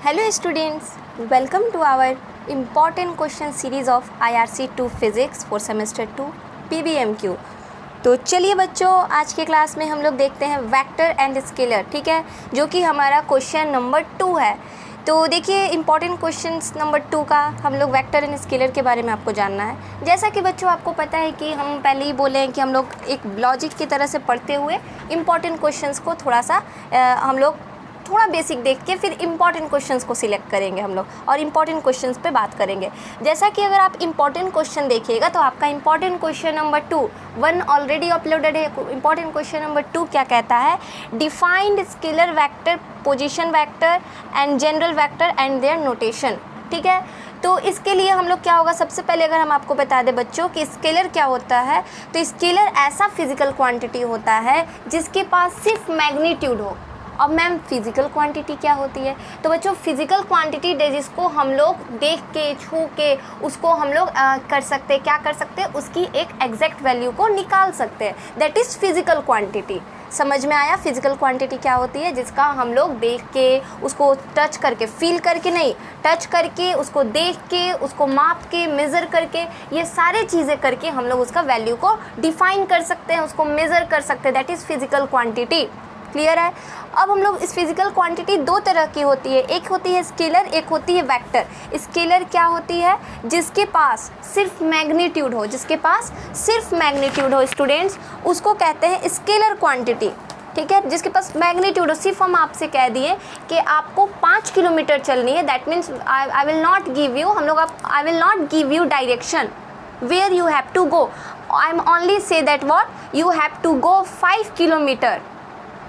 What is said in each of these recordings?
Hello students, welcome to our important question series of IRC2 Physics for semester 2 PBMQ। तो चलिए बच्चों, आज के क्लास में हम लोग देखते हैं वेक्टर एंड स्केलर, ठीक है, जो कि हमारा क्वेश्चन नंबर 2 है। तो देखिए इम्पॉर्टेंट क्वेश्चन नंबर 2 का हम लोग वेक्टर एंड स्केलर के बारे में आपको जानना है। जैसा कि बच्चों आपको पता है कि हम पहले ही बोले हैं कि हम लोग एक लॉजिक की तरह से पढ़ते हुए इम्पॉर्टेंट क्वेश्चंस को थोड़ा सा हम लोग थोड़ा बेसिक देख के फिर इंपॉर्टेंट क्वेश्चंस को सिलेक्ट करेंगे हम लोग और इंपॉर्टेंट क्वेश्चंस पे बात करेंगे। जैसा कि अगर आप इंपॉर्टेंट क्वेश्चन देखिएगा तो आपका important question number 2 1 already uploaded है। इंपॉर्टेंट क्वेश्चन नंबर 2 क्या कहता है? Defined scalar vector, position vector and general vector and their notation, ठीक है। तो इसके लिए हम लोग क्या होगा, सबसे पहले अगर हम आपको बता दें बच्चों कि स्केलर क्या होता है, तो स्केलर ऐसा फिजिकल क्वांटिटी होता है जिसके पास सिर्फ मैग्नीट्यूड हो। अब मैम फिज़िकल क्वांटिटी क्या होती है? तो बच्चों फिज़िकल क्वांटिटी जिसको हम लोग देख के छू के उसको हम लोग कर सकते हैं, क्या कर सकते हैं, उसकी एक एग्जैक्ट वैल्यू को निकाल सकते हैं। That is physical quantity. समझ में आया? फिज़िकल क्वांटिटी क्या होती है? जिसका हम लोग देख के उसको टच करके, फील करके नहीं, टच करके उसको देख के उसको माप के मेज़र करके, ये सारे चीज़ें करके हम लोग उसका वैल्यू को डिफ़ाइन कर सकते हैं, उसको मेज़र कर सकते हैं। That is physical quantity. Clear है? अब हम लोग इस फिजिकल क्वांटिटी दो तरह की होती है, एक होती है स्केलर, एक होती है वेक्टर। स्केलर क्या होती है? जिसके पास सिर्फ मैग्नीट्यूड हो, जिसके पास सिर्फ मैग्नीट्यूड हो स्टूडेंट्स, उसको कहते हैं स्केलर क्वांटिटी, ठीक है। जिसके पास मैग्नीट्यूड हो, सिर्फ हम आपसे कह दिए कि आपको 5 किलोमीटर चलनी है, that means I will not give you, हम लोग I will not give you direction where you have to go, I am only say that what you have to go 5 kilometre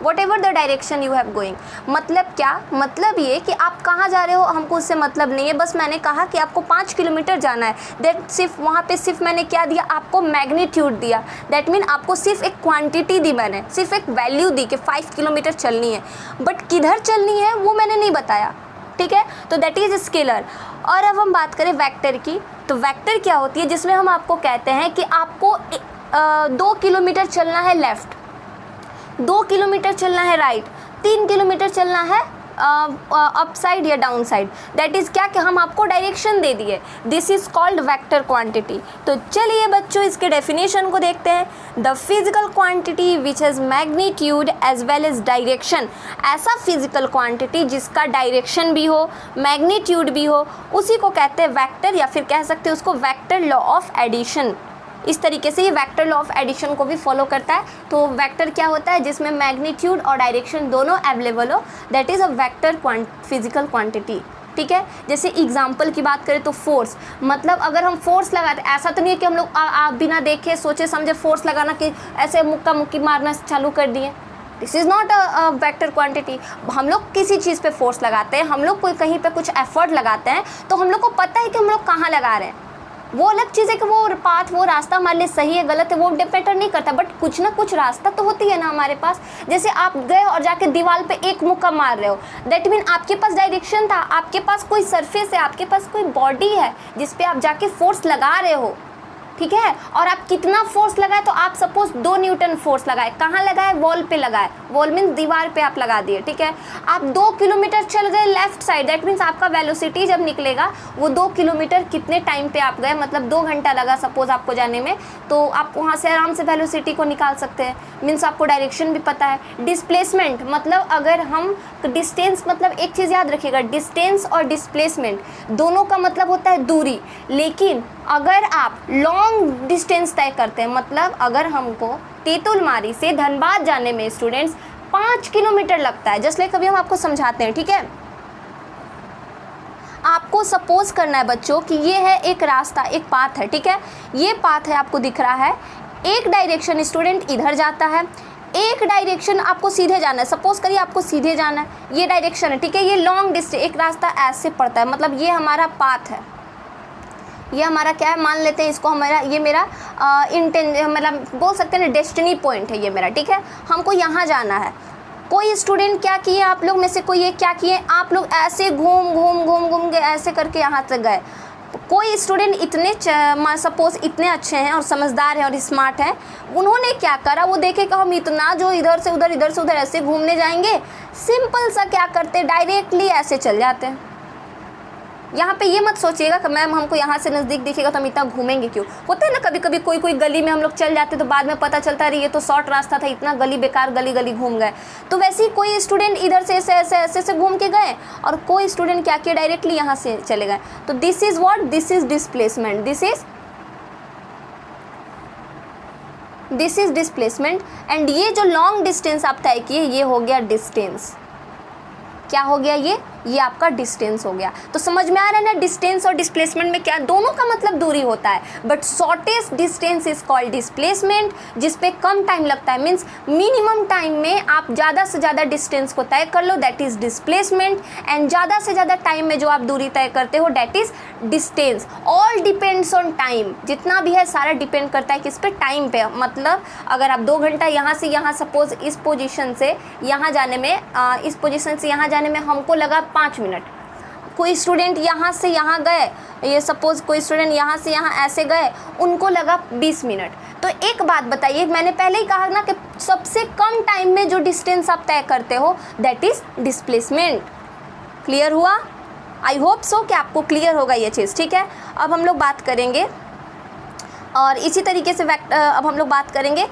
whatever the direction you have going। मतलब क्या? मतलब ये कि आप कहाँ जा रहे हो हमको उससे मतलब नहीं है, बस मैंने कहा कि आपको 5 किलोमीटर जाना है, दैट सिर्फ वहाँ पे सिर्फ मैंने क्या दिया, आपको मैग्नीट्यूड दिया। दैट मीन आपको सिर्फ एक क्वांटिटी दी, मैंने सिर्फ एक वैल्यू दी कि 5 किलोमीटर चलनी है, बट किधर चलनी है वो मैंने नहीं बताया, ठीक है। तो दैट इज़ स्केलर। और अब हम बात करें वेक्टर की, तो वेक्टर क्या होती है? जिसमें हम आपको कहते हैं कि आपको 2 किलोमीटर चलना है लेफ़्ट, 2 किलोमीटर चलना है राइट, 3 किलोमीटर चलना है अप साइड या डाउन साइड। दैट इज़ क्या कि हम आपको डायरेक्शन दे दिए। This is called vector quantity. तो चलिए बच्चों इसके डेफिनेशन को देखते हैं। The physical quantity which has magnitude as well as direction, ऐसा फिजिकल क्वांटिटी जिसका डायरेक्शन भी हो, मैग्नीट्यूड भी हो, उसी को कहते हैं वेक्टर, या फिर कह सकते हैं उसको वेक्टर लॉ ऑफ एडिशन। इस तरीके से ये वेक्टर लॉ ऑफ एडिशन को भी फॉलो करता है। तो वेक्टर क्या होता है? जिसमें मैग्नीट्यूड और डायरेक्शन दोनों अवेलेबल हो, that is a vector physical quantity, ठीक है। जैसे एग्जांपल की बात करें तो फोर्स, मतलब अगर हम फोर्स लगाते, ऐसा तो नहीं है कि हम लोग आप बिना देखे सोचे समझे फोर्स लगाना कि ऐसे मुक्का मुक्की मारना चालू कर दिए। This is not a vector quantity. हम लोग किसी चीज़ पे फोर्स लगाते हैं, हम लोग कोई कहीं पे कुछ एफर्ट लगाते हैं, तो हम लोग को पता है कि हम लोग कहाँ लगा रहे हैं। वो अलग चीज़ है कि वो पाथ, वो रास्ता हमारे लिए सही है गलत है वो मैटर नहीं करता, बट कुछ ना कुछ रास्ता तो होती है ना हमारे पास। जैसे आप गए और जाके दीवार पे एक मुक्का मार रहे हो, दैट मीन आपके पास डायरेक्शन था, आपके पास कोई सरफेस है, आपके पास कोई बॉडी है जिस पे आप जाके फोर्स लगा रहे हो, ठीक है। और आप कितना फोर्स लगाए, तो आप सपोज 2 न्यूटन फोर्स लगाए, कहाँ लगाए? वॉल पे लगाए, वॉल मीन्स दीवार पे आप लगा दिए, ठीक है। आप 2 किलोमीटर चल गए लेफ्ट साइड, दैट मीन्स आपका वेलोसिटी जब निकलेगा वो 2 किलोमीटर कितने टाइम पे आप गए, मतलब 2 घंटा लगा सपोज आपको जाने में, तो आप वहाँ से आराम से वेलोसिटी को निकाल सकते हैं। मीन्स आपको डायरेक्शन भी पता है। डिस्प्लेसमेंट, मतलब अगर हम डिस्टेंस, मतलब एक चीज़ याद रखिएगा, डिस्टेंस और डिस्प्लेसमेंट दोनों का मतलब होता है दूरी, लेकिन अगर आप लॉन्ग डिस्टेंस तय करते हैं, मतलब अगर हमको तेतुलमारी से धनबाद जाने में स्टूडेंट्स 5 किलोमीटर लगता है, जस्ट लाइक अभी हम आपको समझाते हैं, ठीक है। आपको सपोज करना है बच्चों कि ये है एक रास्ता, एक पाथ है, ठीक है। ये पाथ है, आपको दिख रहा है, एक डायरेक्शन स्टूडेंट इधर जाता है, एक डायरेक्शन आपको सीधे जाना है। सपोज करिए आपको सीधे जाना है, ये डायरेक्शन है, ठीक है। ये लॉन्ग डिस्टेंस एक रास्ता ऐसे पड़ता है, मतलब ये हमारा पाथ है, ये हमारा क्या है, मान लेते हैं इसको हमारा, ये मेरा मतलब बोल सकते हैं ना डेस्टिनी पॉइंट है ये मेरा, ठीक है। हमको यहाँ जाना है। कोई स्टूडेंट क्या किए, आप लोग में से कोई ये क्या किए, आप लोग ऐसे घूम घूम घूम घूम के ऐसे करके यहाँ तक गए, कोई स्टूडेंट इतने सपोज इतने अच्छे हैं और समझदार हैं और स्मार्ट हैं, उन्होंने क्या करा, वो देखे कि हम इतना जो इधर से उधर ऐसे घूमने जाएंगे, सिंपल सा क्या करते, डायरेक्टली ऐसे चल जाते हैं। यहाँ पे ये मत सोचिएगा कि मैम हमको यहाँ से नज़दीक दिखेगा तो हम इतना घूमेंगे क्यों। होता है ना कभी कभी कोई गली में हम लोग चल जाते तो बाद में पता चलता है ये तो शॉर्ट रास्ता था, इतना गली बेकार गली घूम गए। तो वैसे ही कोई स्टूडेंट इधर से ऐसे घूम के गए और कोई स्टूडेंट क्या किया, डायरेक्टली यहाँ से चले गए। तो this is what, this is displacement, this is displacement. And ये जो लॉन्ग डिस्टेंस आप तय किए ये हो गया डिस्टेंस। क्या हो गया, ये आपका डिस्टेंस हो गया। तो समझ में आ रहा है ना, डिस्टेंस और डिस्प्लेसमेंट में क्या, दोनों का मतलब दूरी होता है, but shortest distance is called displacement, जिस पे कम टाइम लगता है, मीन्स मिनिमम टाइम में आप ज़्यादा से ज़्यादा डिस्टेंस को तय कर लो, दैट इज़ डिस्प्लेसमेंट। एंड ज़्यादा से ज़्यादा टाइम में जो आप दूरी तय करते हो, that is distance. All depends on time, जितना भी है सारा डिपेंड करता है किस पे, टाइम पे। मतलब अगर आप 2 घंटा यहाँ से यहाँ सपोज इस पोजीशन से यहाँ जाने में, इस पोजीशन से यहाँ जाने में हमको लगा 5 मिनट, कोई स्टूडेंट यहाँ से यहाँ गए, ये सपोज़ कोई स्टूडेंट यहाँ से यहाँ ऐसे गए, उनको लगा 20 मिनट। तो एक बात बताइए, मैंने पहले ही कहा ना कि सबसे कम टाइम में जो डिस्टेंस आप तय करते हो दैट इज़ डिस्प्लेसमेंट। क्लियर हुआ? आई होप सो कि आपको क्लियर होगा ये चीज़, ठीक है। अब हम लोग बात करेंगे और इसी तरीके से अब हम लोग बात करेंगे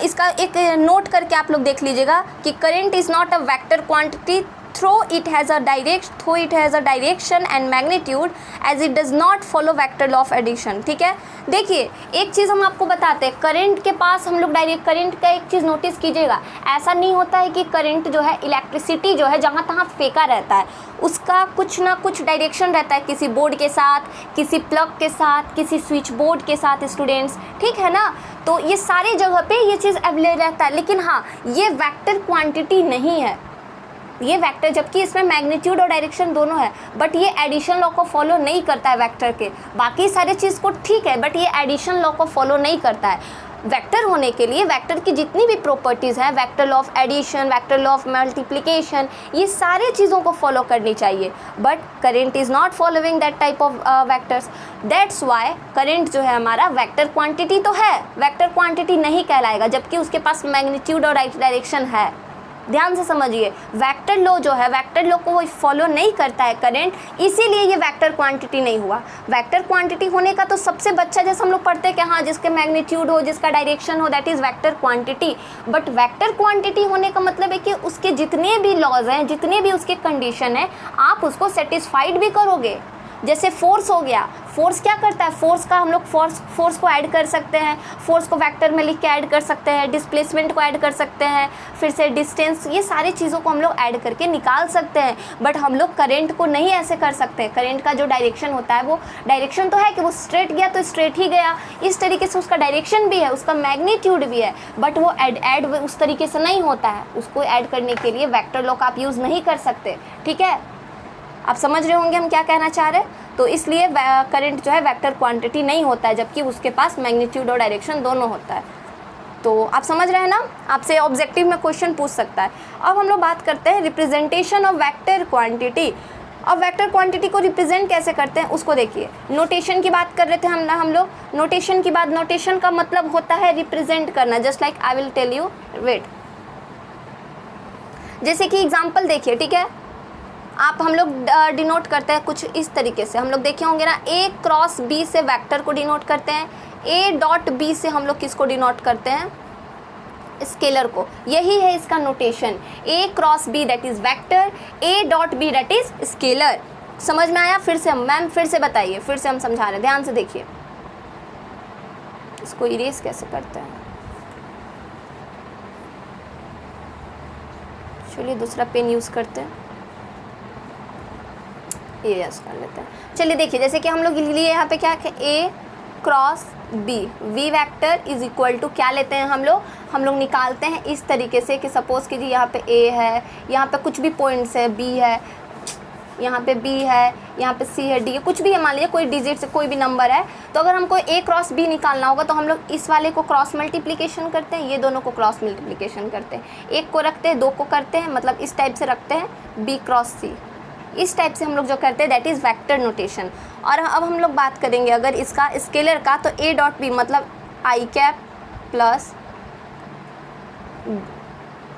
इसका एक नोट करके आप लोग देख लीजिएगा कि current is not a vector quantity though it has a direction and magnitude as it does not follow vector law of addition। ठीक है, देखिए एक चीज़ हम आपको बताते हैं, करंट के पास हम लोग डायरेक्ट, करंट का एक चीज़ नोटिस कीजिएगा, ऐसा नहीं होता है कि करंट जो है, इलेक्ट्रिसिटी जो है जहाँ तहाँ फेंका रहता है, उसका कुछ ना कुछ डायरेक्शन रहता है, किसी बोर्ड के साथ, किसी प्लग के साथ, किसी स्विच बोर्ड के साथ स्टूडेंट्स, ठीक है ना। तो ये सारी जगह पे ये चीज़ अवेलेबल रहता है, लेकिन हाँ ये वेक्टर क्वांटिटी नहीं है, ये वेक्टर, जबकि इसमें मैग्नीट्यूड और डायरेक्शन दोनों है, बट ये एडिशन लॉ को फॉलो नहीं करता है वेक्टर के। बाकी सारे चीज़ को ठीक है, बट ये एडिशन लॉ को फॉलो नहीं करता है। वेक्टर होने के लिए वेक्टर की जितनी भी प्रॉपर्टीज़ हैं, vector law of addition, vector law of multiplication, ये सारे चीज़ों को फॉलो करनी चाहिए, but current is not following that type of vectors. That's why current जो है हमारा वेक्टर क्वांटिटी तो है, वेक्टर क्वांटिटी नहीं कहलाएगा, जबकि उसके पास मैग्नीट्यूड और डायरेक्शन है। ध्यान से समझिए, वेक्टर लॉ जो है, वेक्टर लॉ को वो फॉलो नहीं करता है करंट, इसीलिए ये वेक्टर क्वांटिटी नहीं हुआ। वेक्टर क्वांटिटी होने का तो सबसे बच्चा जैसे हम लोग पढ़ते हैं कि हाँ जिसके मैग्नीट्यूड हो, जिसका डायरेक्शन हो, that is vector quantity. But vector quantity होने का मतलब है कि उसके जितने भी लॉज हैं, जितने भी उसके कंडीशन है, आप उसको सेटिस्फाइड भी करोगे। जैसे फोर्स हो गया, फोर्स क्या करता है, फोर्स का हम लोग फोर्स को ऐड कर सकते हैं, फोर्स को वेक्टर में लिख के ऐड कर सकते हैं, डिस्प्लेसमेंट को ऐड कर सकते हैं, फिर से डिस्टेंस, ये सारी चीज़ों को हम लोग ऐड करके निकाल सकते हैं। बट हम लोग करंट को नहीं ऐसे कर सकते। करंट का जो डायरेक्शन होता है, वो डायरेक्शन तो है कि वो स्ट्रेट गया तो स्ट्रेट ही गया, इस तरीके से उसका डायरेक्शन भी है, उसका मैग्नीट्यूड भी है, बट वो ऐड उस तरीके से नहीं होता है। उसको ऐड करने के लिए वेक्टर लॉ का आप यूज़ नहीं कर सकते, ठीक है। आप समझ रहे होंगे हम क्या कहना चाह रहे हैं। तो इसलिए करंट जो है वेक्टर क्वांटिटी नहीं होता है, जबकि उसके पास मैग्नीट्यूड और डायरेक्शन दोनों होता है। तो आप समझ रहे हैं ना, आपसे ऑब्जेक्टिव में क्वेश्चन पूछ सकता है। अब हम लोग बात करते हैं रिप्रेजेंटेशन ऑफ वेक्टर क्वांटिटी। अब वेक्टर क्वांटिटी को रिप्रेजेंट कैसे करते हैं उसको देखिए। नोटेशन की बात कर रहे थे हम लोग। नोटेशन की बात, नोटेशन का मतलब होता है रिप्रेजेंट करना, just like I will tell you, wait. जैसे कि एग्जाम्पल देखिए, ठीक है, आप हम लोग डिनोट करते हैं कुछ इस तरीके से, हम लोग देखे होंगे ना, ए क्रॉस बी से वेक्टर को डिनोट करते हैं, ए डॉट बी से हम लोग किसको डिनोट करते हैं, स्केलर को। यही है इसका notation, A cross B that is vector, A dot B that is scalar. समझ में आया? फिर से मैम फिर से बताइए, फिर से हम समझा रहे हैं, ध्यान से देखिए। इसको इरेज कैसे करते हैं, चलिए दूसरा पेन यूज़ करते हैं, ये यस कर लेते हैं। चलिए देखिए, जैसे कि हम लोग लिए यहाँ पे क्या है, A cross B, V vector is equal to क्या लेते हैं हम लोग निकालते हैं इस तरीके से कि सपोज़ कीजिए यहाँ पे ए है, यहाँ पे कुछ भी पॉइंट्स है, बी है, यहाँ पे बी है, यहाँ पे सी है, डी है, कुछ भी है, मान लीजिए कोई डिजिट से कोई भी नंबर है। तो अगर हमको ए क्रॉस बी निकालना होगा तो हम लोग इस वाले को क्रॉस मल्टीप्लिकेशन करते हैं, ये दोनों को क्रॉस मल्टीप्लिकेशन करते हैं, एक को रखते हैं, दो को करते हैं, मतलब इस टाइप से रखते हैं, बी क्रॉस सी, इस टाइप से हम लोग जो करते हैं दैट इज़ वेक्टर नोटेशन। और अब हम लोग बात करेंगे अगर इसका स्केलर का, तो ए डॉट बी मतलब I cap plus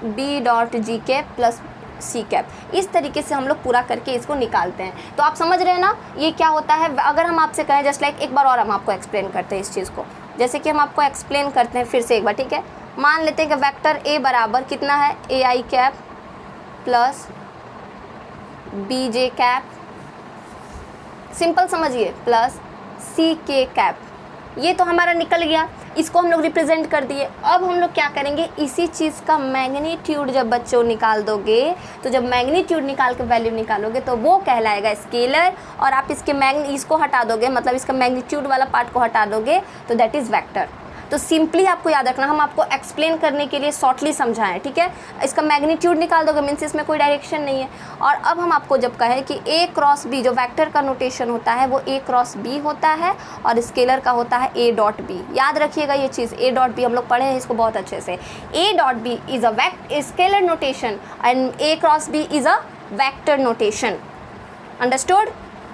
B dot J cap plus C cap, इस तरीके से हम लोग पूरा करके इसको निकालते हैं। तो आप समझ रहे हैं ना ये क्या होता है। अगर हम आपसे कहें जस्ट लाइक, एक बार और हम आपको एक्सप्लेन करते हैं इस चीज़ को, जैसे कि हम आपको एक्सप्लेन करते हैं फिर से एक बार, ठीक है। मान लेते हैं कि वेक्टर ए बराबर कितना है, A I cap plus B J cap, simple समझिए, प्लस सी के कैप। ये तो हमारा निकल गया, इसको हम लोग रिप्रेजेंट कर दिए। अब हम लोग क्या करेंगे, इसी चीज़ का मैग्नीट्यूड जब बच्चों निकाल दोगे, तो जब मैग्नीट्यूड निकाल के वैल्यू निकालोगे तो वो कहलाएगा स्केलर, और आप इसके इसको हटा दोगे, मतलब इसका मैग्नीट्यूड वाला पार्ट को हटा दोगे तो दैट इज़ वेक्टर। तो सिंपली आपको याद रखना, हम आपको एक्सप्लेन करने के लिए शॉर्टली समझाएं, ठीक है। इसका मैग्नीट्यूड निकाल दोगे मीन्स इसमें कोई डायरेक्शन नहीं है। और अब हम आपको जब कहें कि ए क्रॉस बी, जो वेक्टर का नोटेशन होता है वो ए क्रॉस बी होता है और स्केलर का होता है ए डॉट बी। याद रखिएगा ये चीज़, ए डॉट बी हम लोग पढ़े हैं इसको बहुत अच्छे से। A dot B is a scalar notation and A cross B is a vector notation. Understood.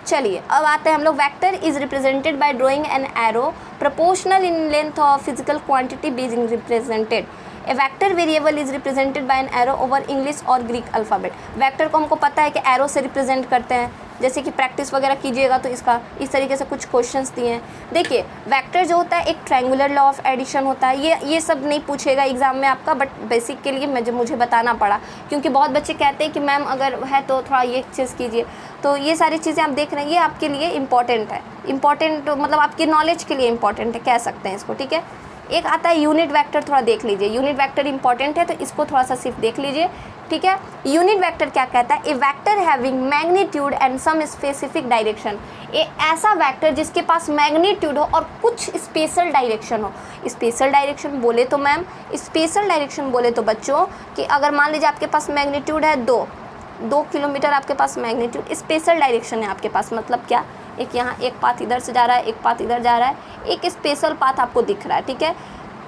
चलिए अब आते हैं हम लोग, vector is represented by drawing an arrow proportional in length of physical quantity being represented. A vector variable is represented by an arrow over English और Greek alphabet. Vector को हमको पता है कि एरो से रिप्रेजेंट करते हैं, जैसे कि प्रैक्टिस वगैरह कीजिएगा तो इसका इस तरीके से कुछ क्वेश्चंस दिए हैं। देखिए वेक्टर जो होता है एक ट्रायंगुलर लॉ ऑफ एडिशन होता है। ये सब नहीं पूछेगा एग्जाम में आपका, बट बेसिक के लिए मुझे बताना पड़ा, क्योंकि बहुत बच्चे कहते हैं कि मैम अगर है तो थोड़ा ये चीज़ कीजिए। तो ये सारी चीज़ें आप देख रहे हैं, ये आपके लिए इंपॉर्टेंट है, इंपॉर्टेंट मतलब आपकी नॉलेज के लिए इंपॉर्टेंट है, कह सकते हैं इसको, ठीक है। एक आता है यूनिट वेक्टर, थोड़ा देख लीजिए। यूनिट वेक्टर इंपॉर्टेंट है तो इसको थोड़ा सा सिर्फ देख लीजिए, ठीक है। यूनिट वेक्टर क्या कहता है, a vector having magnitude and some specific direction. ए ऐसा वेक्टर जिसके पास मैग्नीट्यूड हो और कुछ स्पेशल डायरेक्शन हो। स्पेशल डायरेक्शन बोले तो मैम, स्पेशल डायरेक्शन बोले तो बच्चों कि अगर मान लीजिए आपके पास मैग्नीट्यूड है 2 किलोमीटर आपके पास मैग्नीट्यूड, स्पेशल डायरेक्शन है आपके पास, मतलब क्या, एक यहाँ एक पाथ इधर से जा रहा है, एक पाथ इधर जा रहा है, एक स्पेशल पाथ आपको दिख रहा है, ठीक है।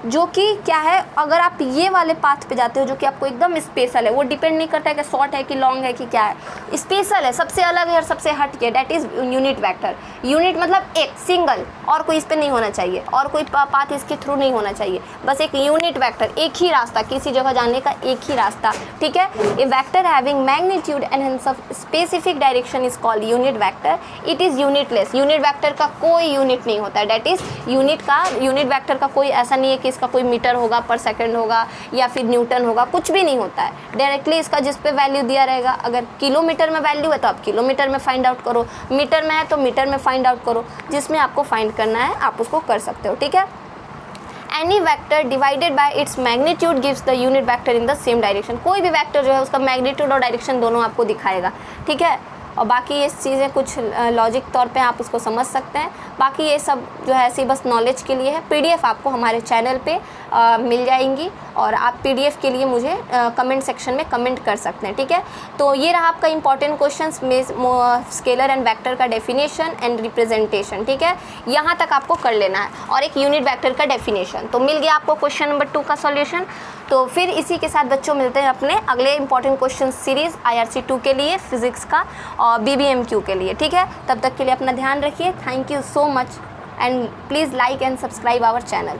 जो कि क्या है, अगर आप ये वाले पाथ पे जाते हो जो कि आपको एकदम स्पेशल है, वो डिपेंड नहीं करता है कि शॉर्ट है कि लॉन्ग है कि क्या है, स्पेशल है, सबसे अलग है और सबसे हट के, that is unit vector. Unit मतलब एक सिंगल, और कोई इस पर नहीं होना चाहिए, और कोई पाथ इसके थ्रू नहीं होना चाहिए, बस एक यूनिट वेक्टर, एक ही रास्ता, किसी जगह जाने का एक ही रास्ता, ठीक है। A vector having magnitude and specific direction is called unit vector. It is unitless. Unit vector का कोई यूनिट नहीं होता है, दैट इज़ यूनिट वेक्टर का कोई ऐसा नहीं है कि इसका कोई मीटर होगा, पर सेकंड होगा या फिर न्यूटन होगा, कुछ भी नहीं होता है। डायरेक्टली इसका जिस पे वैल्यू दिया रहेगा, अगर किलोमीटर में वैल्यू है तो आप किलोमीटर में फाइंड आउट करो, मीटर में है तो मीटर में फाइंड आउट करो, जिसमें आपको फाइंड करना है आप उसको कर सकते हो, ठीक है। Any vector divided by its magnitude gives the unit vector in the same direction. कोई भी वेक्टर जो है उसका मैग्नीट्यूड और डायरेक्शन दोनों आपको दिखाएगा, ठीक है। और बाकी ये चीज़ें कुछ लॉजिक तौर पे आप उसको समझ सकते हैं। बाकी ये सब जो है ऐसी बस नॉलेज के लिए है। पीडीएफ आपको हमारे चैनल पे मिल जाएंगी, और आप पीडीएफ के लिए मुझे कमेंट सेक्शन में कमेंट कर सकते हैं, ठीक है। तो ये रहा आपका इंपॉर्टेंट क्वेश्चंस में स्केलर एंड वेक्टर का डेफिनेशन एंड रिप्रेजेंटेशन, ठीक है। यहाँ तक आपको कर लेना है, और एक यूनिट वेक्टर का डेफिनेशन। तो मिल गया आपको क्वेश्चन नंबर 2 का सॉल्यूशन। तो फिर इसी के साथ बच्चों मिलते हैं अपने अगले इंपॉर्टेंट क्वेश्चन सीरीज़ IRC 2 के लिए, फिजिक्स का और BBMQ के लिए, ठीक है। तब तक के लिए अपना ध्यान रखिए। Thank you so much and please like and subscribe our channel.